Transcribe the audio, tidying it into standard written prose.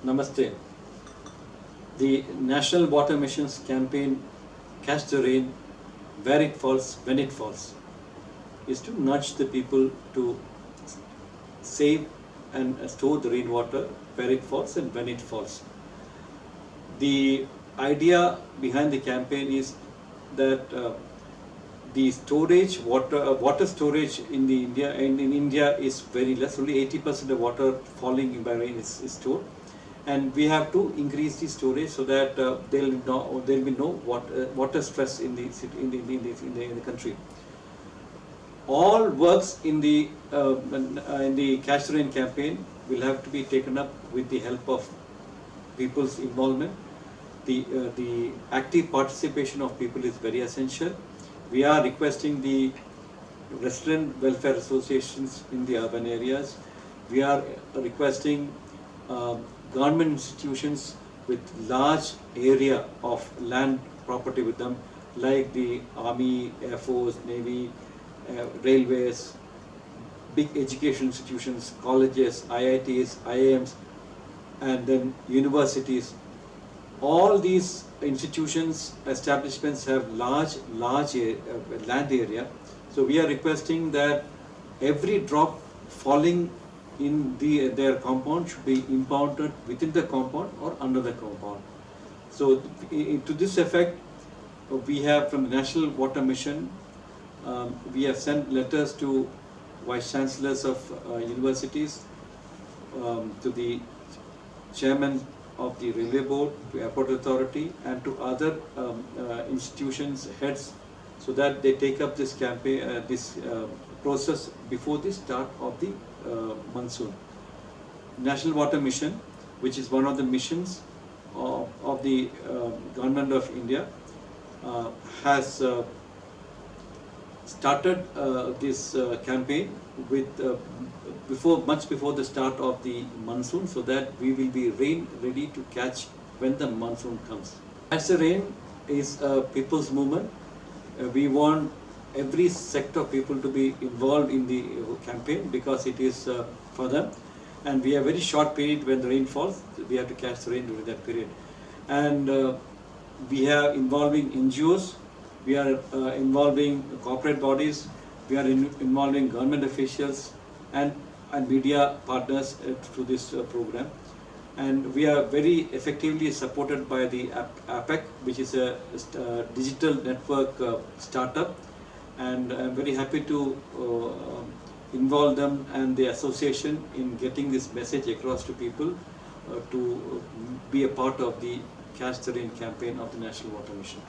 Namaste. The National Water Mission's campaign Catch the Rain Where It Falls, When It Falls is to nudge the people to save and store the rainwater where it falls and when it falls. The idea behind the campaign is that the storage, water storage in India is very less. Only 80% of water falling by rain is stored, and we have to increase the storage so that there will be no water stress in the country. All works in the Catch the Rain campaign will have to be taken up with the help of people's involvement. The active participation of people is very essential. We are requesting the resident welfare associations in the urban areas. We are requesting government institutions with large area of land property with them, like the Army, Air Force, Navy, railways, big education institutions, colleges, IITs, IIMs, and then universities. All these institutions, establishments have large land area. So we are requesting that every drop falling in their compound should be impounded within the compound or under the compound. So to this effect, we have from the National Water Mission, we have sent letters to vice chancellors of universities, to the chairman of the railway board, to airport authority, and to other institutions heads, so that they take up this campaign, process before the start of the monsoon. National Water Mission, which is one of the missions of the Government of India, has started this campaign with much before the start of the monsoon, so that we will be rain ready to catch when the monsoon comes. Catch the Rain is a people's movement. We want every sector of people to be involved in the campaign, because it is for them, and we have very short period when the rain falls. We have to catch the rain during that period, and we are involving NGOs. We are involving corporate bodies, we are involving government officials and media partners through this program. And we are very effectively supported by the APEC, which is a digital network startup. And I'm very happy to involve them and the association in getting this message across to people to be a part of the Catch the Rain campaign of the National Water Mission.